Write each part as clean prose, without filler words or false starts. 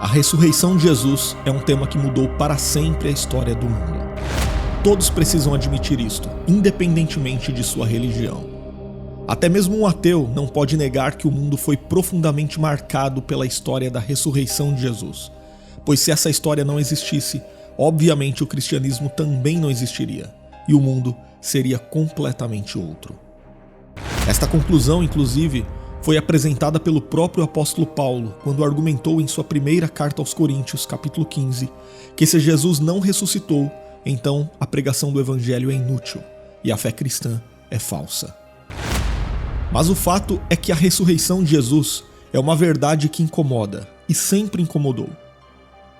A ressurreição de Jesus é um tema que mudou para sempre a história do mundo. Todos precisam admitir isto, independentemente de sua religião. Até mesmo um ateu não pode negar que o mundo foi profundamente marcado pela história da ressurreição de Jesus, pois se essa história não existisse, obviamente o cristianismo também não existiria, e o mundo seria completamente outro. Esta conclusão, inclusive, foi apresentada pelo próprio apóstolo Paulo, quando argumentou em sua primeira carta aos Coríntios, capítulo 15, que se Jesus não ressuscitou, então a pregação do evangelho é inútil e a fé cristã é falsa. Mas o fato é que a ressurreição de Jesus é uma verdade que incomoda e sempre incomodou.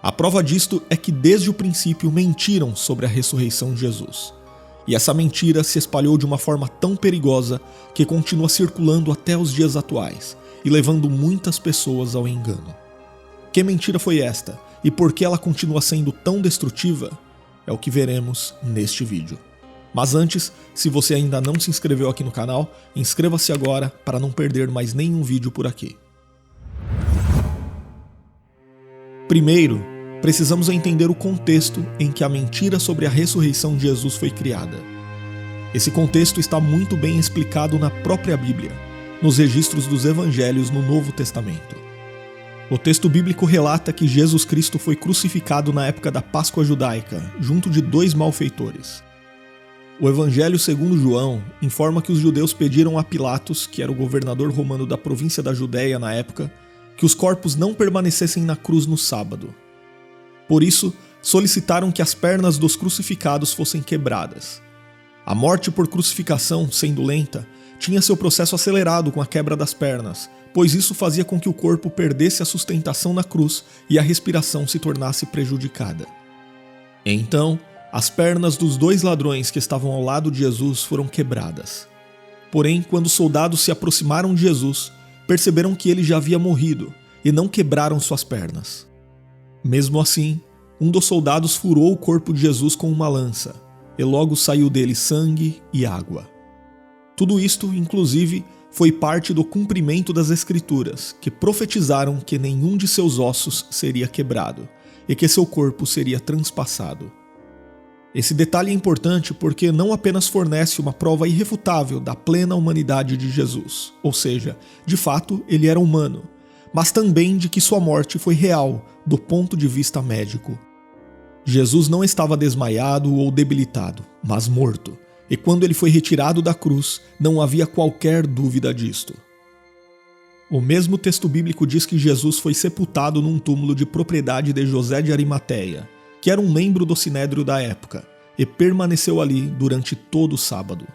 A prova disto é que desde o princípio mentiram sobre a ressurreição de Jesus. E essa mentira se espalhou de uma forma tão perigosa que continua circulando até os dias atuais e levando muitas pessoas ao engano. Que mentira foi esta e por que ela continua sendo tão destrutiva? É o que veremos neste vídeo. Mas antes, se você ainda não se inscreveu aqui no canal, inscreva-se agora para não perder mais nenhum vídeo por aqui. Primeiro, precisamos entender o contexto em que a mentira sobre a ressurreição de Jesus foi criada. Esse contexto está muito bem explicado na própria Bíblia, nos registros dos evangelhos no Novo Testamento. O texto bíblico relata que Jesus Cristo foi crucificado na época da Páscoa judaica, junto de 2 malfeitores. O Evangelho segundo João informa que os judeus pediram a Pilatos, que era o governador romano da província da Judéia na época, que os corpos não permanecessem na cruz no sábado. Por isso, solicitaram que as pernas dos crucificados fossem quebradas. A morte por crucificação, sendo lenta, tinha seu processo acelerado com a quebra das pernas, pois isso fazia com que o corpo perdesse a sustentação na cruz e a respiração se tornasse prejudicada. Então, as pernas dos 2 ladrões que estavam ao lado de Jesus foram quebradas. Porém, quando os soldados se aproximaram de Jesus, perceberam que ele já havia morrido e não quebraram suas pernas. Mesmo assim, um dos soldados furou o corpo de Jesus com uma lança, e logo saiu dele sangue e água. Tudo isto, inclusive, foi parte do cumprimento das Escrituras, que profetizaram que nenhum de seus ossos seria quebrado, e que seu corpo seria transpassado. Esse detalhe é importante porque não apenas fornece uma prova irrefutável da plena humanidade de Jesus, ou seja, de fato ele era humano, mas também de que sua morte foi real do ponto de vista médico. Jesus não estava desmaiado ou debilitado, mas morto, e quando ele foi retirado da cruz, não havia qualquer dúvida disto. O mesmo texto bíblico diz que Jesus foi sepultado num túmulo de propriedade de José de Arimateia, que era um membro do sinédrio da época, e permaneceu ali durante todo o sábado.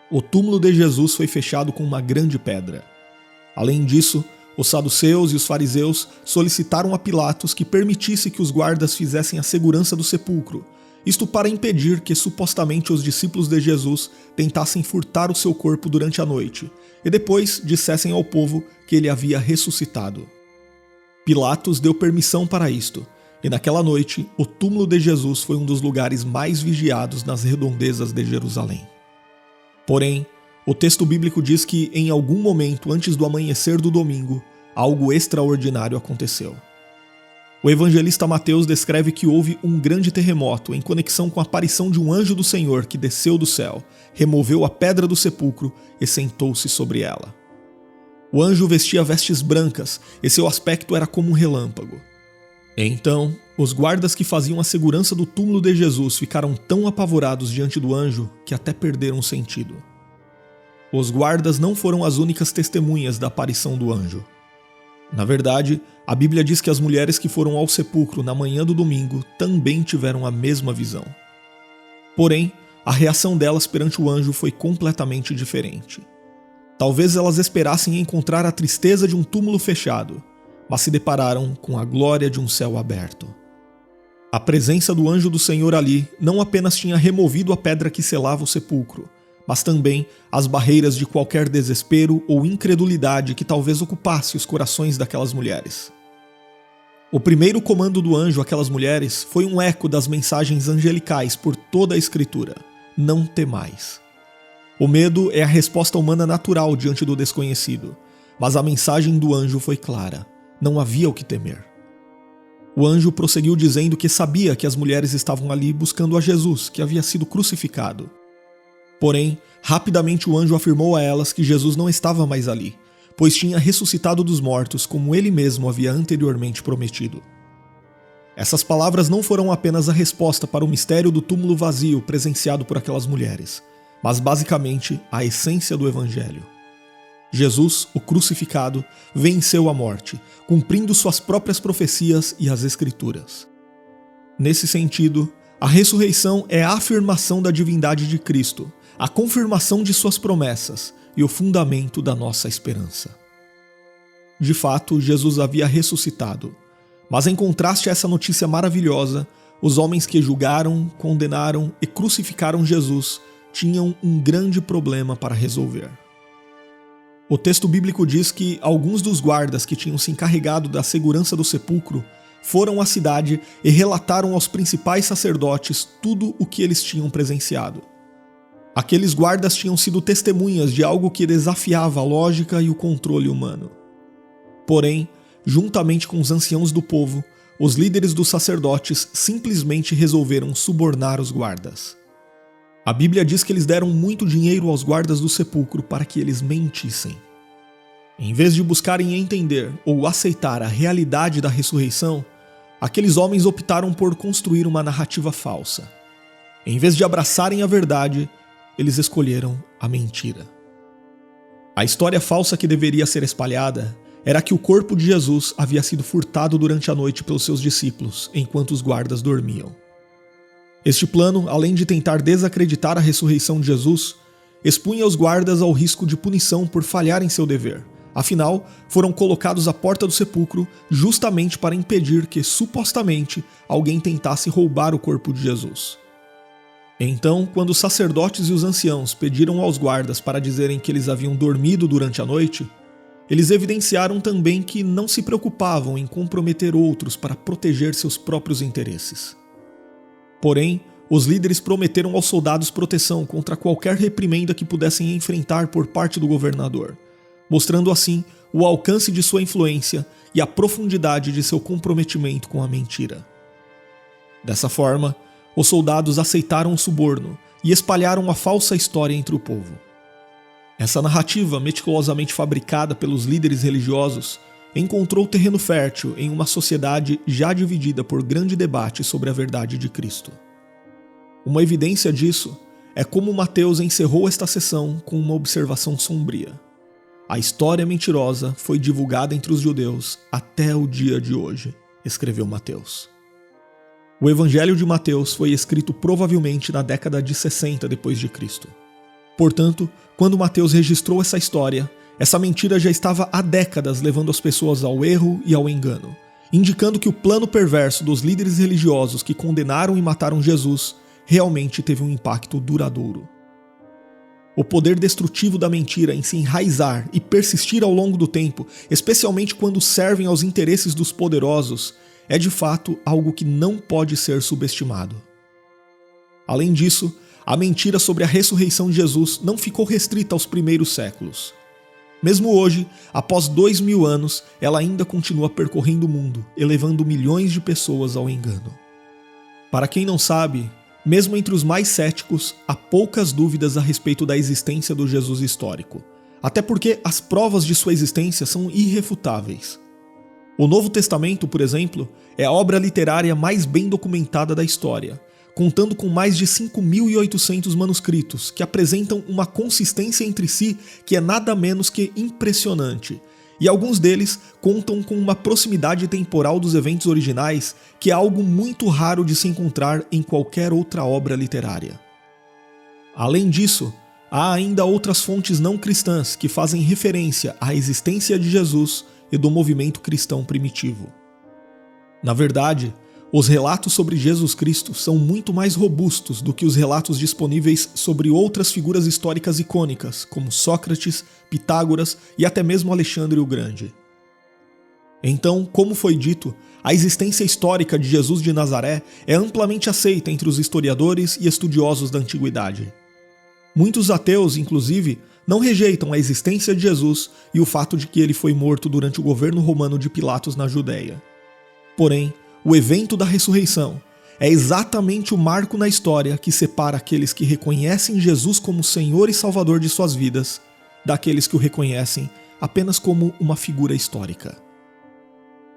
O túmulo de Jesus foi fechado com uma grande pedra. Além disso, os saduceus e os fariseus solicitaram a Pilatos que permitisse que os guardas fizessem a segurança do sepulcro, isto para impedir que supostamente os discípulos de Jesus tentassem furtar o seu corpo durante a noite, e depois dissessem ao povo que ele havia ressuscitado. Pilatos deu permissão para isto, e naquela noite o túmulo de Jesus foi um dos lugares mais vigiados nas redondezas de Jerusalém. Porém, o texto bíblico diz que em algum momento antes do amanhecer do domingo, algo extraordinário aconteceu. O evangelista Mateus descreve que houve um grande terremoto em conexão com a aparição de um anjo do Senhor que desceu do céu, removeu a pedra do sepulcro e sentou-se sobre ela. O anjo vestia vestes brancas e seu aspecto era como um relâmpago. Então, os guardas que faziam a segurança do túmulo de Jesus ficaram tão apavorados diante do anjo que até perderam o sentido. Os guardas não foram as únicas testemunhas da aparição do anjo. Na verdade, a Bíblia diz que as mulheres que foram ao sepulcro na manhã do domingo também tiveram a mesma visão. Porém, a reação delas perante o anjo foi completamente diferente. Talvez elas esperassem encontrar a tristeza de um túmulo fechado, mas se depararam com a glória de um céu aberto. A presença do anjo do Senhor ali não apenas tinha removido a pedra que selava o sepulcro, mas também as barreiras de qualquer desespero ou incredulidade que talvez ocupasse os corações daquelas mulheres. O primeiro comando do anjo àquelas mulheres foi um eco das mensagens angelicais por toda a Escritura: não temais. O medo é a resposta humana natural diante do desconhecido, mas a mensagem do anjo foi clara: não havia o que temer. O anjo prosseguiu dizendo que sabia que as mulheres estavam ali buscando a Jesus, que havia sido crucificado. Porém, rapidamente o anjo afirmou a elas que Jesus não estava mais ali, pois tinha ressuscitado dos mortos, como ele mesmo havia anteriormente prometido. Essas palavras não foram apenas a resposta para o mistério do túmulo vazio presenciado por aquelas mulheres, mas basicamente a essência do Evangelho. Jesus, o crucificado, venceu a morte, cumprindo suas próprias profecias e as Escrituras. Nesse sentido, a ressurreição é a afirmação da divindade de Cristo, a confirmação de suas promessas e o fundamento da nossa esperança. De fato, Jesus havia ressuscitado, mas em contraste a essa notícia maravilhosa, os homens que julgaram, condenaram e crucificaram Jesus tinham um grande problema para resolver. O texto bíblico diz que alguns dos guardas que tinham se encarregado da segurança do sepulcro foram à cidade e relataram aos principais sacerdotes tudo o que eles tinham presenciado. Aqueles guardas tinham sido testemunhas de algo que desafiava a lógica e o controle humano. Porém, juntamente com os anciãos do povo, os líderes dos sacerdotes simplesmente resolveram subornar os guardas. A Bíblia diz que eles deram muito dinheiro aos guardas do sepulcro para que eles mentissem. Em vez de buscarem entender ou aceitar a realidade da ressurreição, aqueles homens optaram por construir uma narrativa falsa. Em vez de abraçarem a verdade, eles escolheram a mentira. A história falsa que deveria ser espalhada era que o corpo de Jesus havia sido furtado durante a noite pelos seus discípulos, enquanto os guardas dormiam. Este plano, além de tentar desacreditar a ressurreição de Jesus, expunha os guardas ao risco de punição por falhar em seu dever. Afinal, foram colocados à porta do sepulcro justamente para impedir que, supostamente, alguém tentasse roubar o corpo de Jesus. Então, quando os sacerdotes e os anciãos pediram aos guardas para dizerem que eles haviam dormido durante a noite, eles evidenciaram também que não se preocupavam em comprometer outros para proteger seus próprios interesses. Porém, os líderes prometeram aos soldados proteção contra qualquer reprimenda que pudessem enfrentar por parte do governador, mostrando assim o alcance de sua influência e a profundidade de seu comprometimento com a mentira. Dessa forma, os soldados aceitaram o suborno e espalharam a falsa história entre o povo. Essa narrativa, meticulosamente fabricada pelos líderes religiosos, encontrou terreno fértil em uma sociedade já dividida por grande debate sobre a verdade de Cristo. Uma evidência disso é como Mateus encerrou esta sessão com uma observação sombria. A história mentirosa foi divulgada entre os judeus até o dia de hoje, escreveu Mateus. O Evangelho de Mateus foi escrito provavelmente na década de 60 d.C. Portanto, quando Mateus registrou essa história, essa mentira já estava há décadas levando as pessoas ao erro e ao engano, indicando que o plano perverso dos líderes religiosos que condenaram e mataram Jesus realmente teve um impacto duradouro. O poder destrutivo da mentira em se enraizar e persistir ao longo do tempo, especialmente quando servem aos interesses dos poderosos, é de fato algo que não pode ser subestimado. Além disso, a mentira sobre a ressurreição de Jesus não ficou restrita aos primeiros séculos. Mesmo hoje, após 2000 anos, ela ainda continua percorrendo o mundo, elevando milhões de pessoas ao engano. Para quem não sabe, mesmo entre os mais céticos, há poucas dúvidas a respeito da existência do Jesus histórico, até porque as provas de sua existência são irrefutáveis. O Novo Testamento, por exemplo, é a obra literária mais bem documentada da história, contando com mais de 5.800 manuscritos que apresentam uma consistência entre si que é nada menos que impressionante, e alguns deles contam com uma proximidade temporal dos eventos originais que é algo muito raro de se encontrar em qualquer outra obra literária. Além disso, há ainda outras fontes não cristãs que fazem referência à existência de Jesus e do movimento cristão primitivo. Na verdade, os relatos sobre Jesus Cristo são muito mais robustos do que os relatos disponíveis sobre outras figuras históricas icônicas, como Sócrates, Pitágoras e até mesmo Alexandre o Grande. Então, como foi dito, a existência histórica de Jesus de Nazaré é amplamente aceita entre os historiadores e estudiosos da antiguidade. Muitos ateus, inclusive, não rejeitam a existência de Jesus e o fato de que ele foi morto durante o governo romano de Pilatos na Judéia. Porém, O evento da ressurreição é exatamente o marco na história que separa aqueles que reconhecem Jesus como Senhor e Salvador de suas vidas daqueles que o reconhecem apenas como uma figura histórica.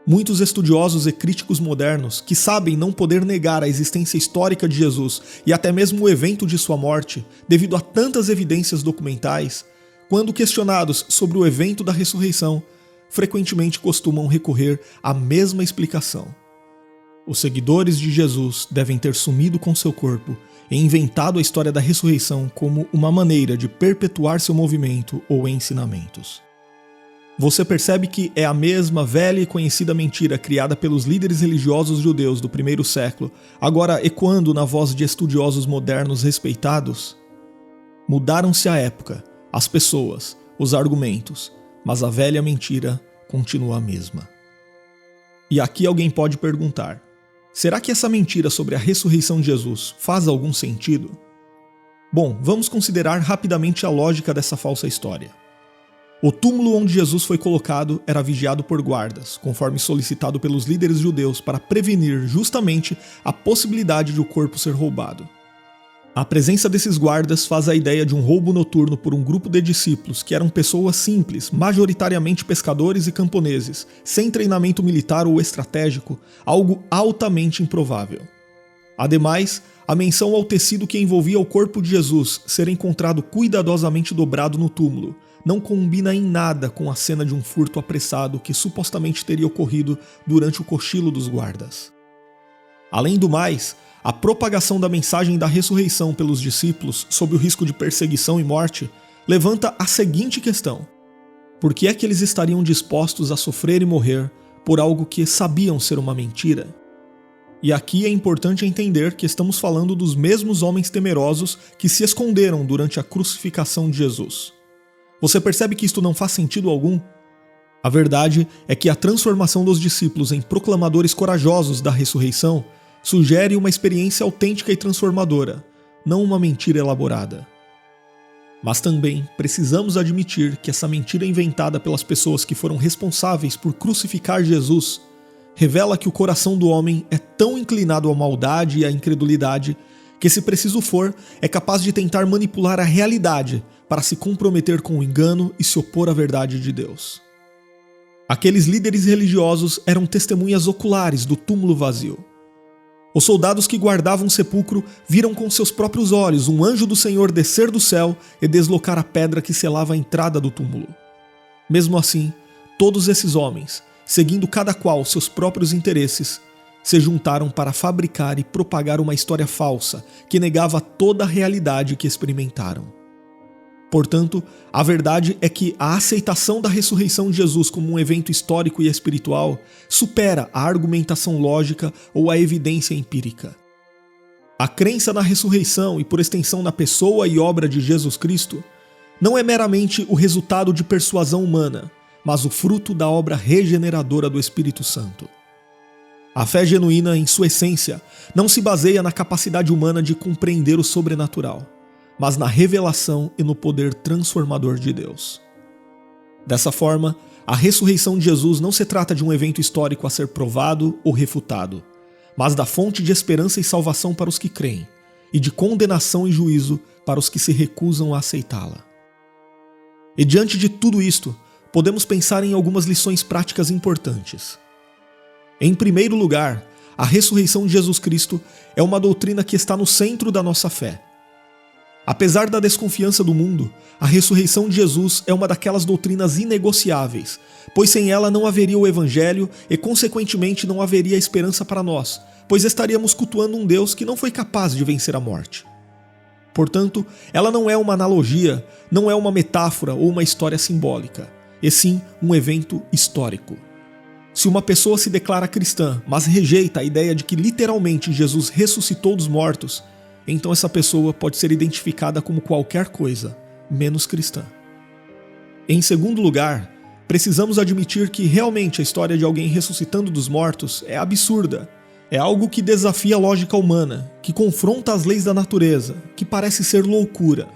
Muitos estudiosos e críticos modernos, que sabem não poder negar a existência histórica de Jesus e até mesmo o evento de sua morte, devido a tantas evidências documentais, quando questionados sobre o evento da ressurreição, frequentemente costumam recorrer à mesma explicação. Os seguidores de Jesus devem ter sumido com seu corpo e inventado a história da ressurreição como uma maneira de perpetuar seu movimento ou ensinamentos. Você percebe que é a mesma velha e conhecida mentira criada pelos líderes religiosos judeus do primeiro século, agora ecoando na voz de estudiosos modernos respeitados? Mudaram-se a época, as pessoas, os argumentos, mas a velha mentira continua a mesma. E aqui alguém pode perguntar: será que essa mentira sobre a ressurreição de Jesus faz algum sentido? Bom, vamos considerar rapidamente a lógica dessa falsa história. O túmulo onde Jesus foi colocado era vigiado por guardas, conforme solicitado pelos líderes judeus para prevenir justamente a possibilidade de o corpo ser roubado. A presença desses guardas faz a ideia de um roubo noturno por um grupo de discípulos que eram pessoas simples, majoritariamente pescadores e camponeses, sem treinamento militar ou estratégico, algo altamente improvável. Ademais, a menção ao tecido que envolvia o corpo de Jesus ser encontrado cuidadosamente dobrado no túmulo não combina em nada com a cena de um furto apressado que supostamente teria ocorrido durante o cochilo dos guardas. Além do mais, a propagação da mensagem da ressurreição pelos discípulos sob o risco de perseguição e morte levanta a seguinte questão: por que é que eles estariam dispostos a sofrer e morrer por algo que sabiam ser uma mentira? E aqui é importante entender que estamos falando dos mesmos homens temerosos que se esconderam durante a crucificação de Jesus. Você percebe que isto não faz sentido algum? A verdade é que a transformação dos discípulos em proclamadores corajosos da ressurreição sugere uma experiência autêntica e transformadora, não uma mentira elaborada. Mas também precisamos admitir que essa mentira inventada pelas pessoas que foram responsáveis por crucificar Jesus revela que o coração do homem é tão inclinado à maldade e à incredulidade que, se preciso for, é capaz de tentar manipular a realidade para se comprometer com o engano e se opor à verdade de Deus. Aqueles líderes religiosos eram testemunhas oculares do túmulo vazio. Os soldados que guardavam o sepulcro viram com seus próprios olhos um anjo do Senhor descer do céu e deslocar a pedra que selava a entrada do túmulo. Mesmo assim, todos esses homens, seguindo cada qual seus próprios interesses, se juntaram para fabricar e propagar uma história falsa que negava toda a realidade que experimentaram. Portanto, a verdade é que a aceitação da ressurreição de Jesus como um evento histórico e espiritual supera a argumentação lógica ou a evidência empírica. A crença na ressurreição e, por extensão, na pessoa e obra de Jesus Cristo não é meramente o resultado de persuasão humana, mas o fruto da obra regeneradora do Espírito Santo. A fé genuína, em sua essência, não se baseia na capacidade humana de compreender o sobrenatural, mas na revelação e no poder transformador de Deus. Dessa forma, a ressurreição de Jesus não se trata de um evento histórico a ser provado ou refutado, mas da fonte de esperança e salvação para os que creem, e de condenação e juízo para os que se recusam a aceitá-la. E diante de tudo isto, podemos pensar em algumas lições práticas importantes. Em primeiro lugar, a ressurreição de Jesus Cristo é uma doutrina que está no centro da nossa fé. Apesar da desconfiança do mundo, a ressurreição de Jesus é uma daquelas doutrinas inegociáveis, pois sem ela não haveria o Evangelho e, consequentemente, não haveria esperança para nós, pois estaríamos cultuando um Deus que não foi capaz de vencer a morte. Portanto, ela não é uma analogia, não é uma metáfora ou uma história simbólica, e sim um evento histórico. Se uma pessoa se declara cristã, mas rejeita a ideia de que literalmente Jesus ressuscitou dos mortos, então essa pessoa pode ser identificada como qualquer coisa, menos cristã. Em segundo lugar, precisamos admitir que realmente a história de alguém ressuscitando dos mortos é absurda. É algo que desafia a lógica humana, que confronta as leis da natureza, que parece ser loucura.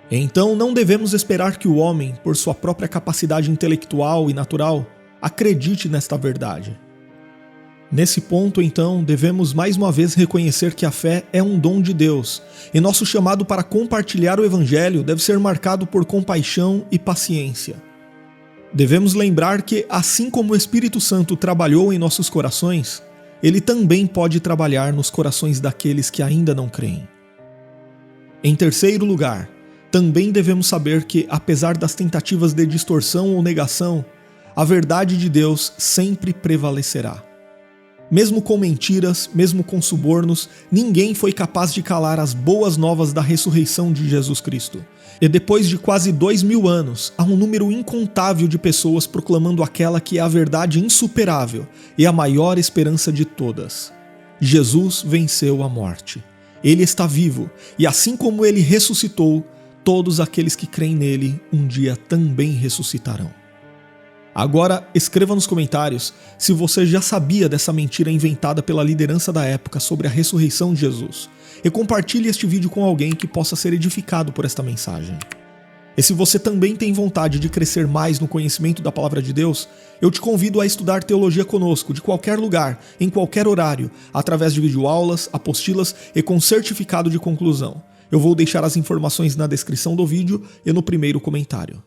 Então não devemos esperar que o homem, por sua própria capacidade intelectual e natural, acredite nesta verdade. Nesse ponto, então, devemos mais uma vez reconhecer que a fé é um dom de Deus, e nosso chamado para compartilhar o Evangelho deve ser marcado por compaixão e paciência. Devemos lembrar que, assim como o Espírito Santo trabalhou em nossos corações, ele também pode trabalhar nos corações daqueles que ainda não creem. Em terceiro lugar, também devemos saber que, apesar das tentativas de distorção ou negação, a verdade de Deus sempre prevalecerá. Mesmo com mentiras, mesmo com subornos, ninguém foi capaz de calar as boas novas da ressurreição de Jesus Cristo. E depois de quase 2000 anos, há um número incontável de pessoas proclamando aquela que é a verdade insuperável e a maior esperança de todas. Jesus venceu a morte. Ele está vivo, e assim como ele ressuscitou, todos aqueles que creem nele um dia também ressuscitarão. Agora, escreva nos comentários se você já sabia dessa mentira inventada pela liderança da época sobre a ressurreição de Jesus, e compartilhe este vídeo com alguém que possa ser edificado por esta mensagem. E se você também tem vontade de crescer mais no conhecimento da Palavra de Deus, eu te convido a estudar teologia conosco, de qualquer lugar, em qualquer horário, através de videoaulas, apostilas e com certificado de conclusão. Eu vou deixar as informações na descrição do vídeo e no primeiro comentário.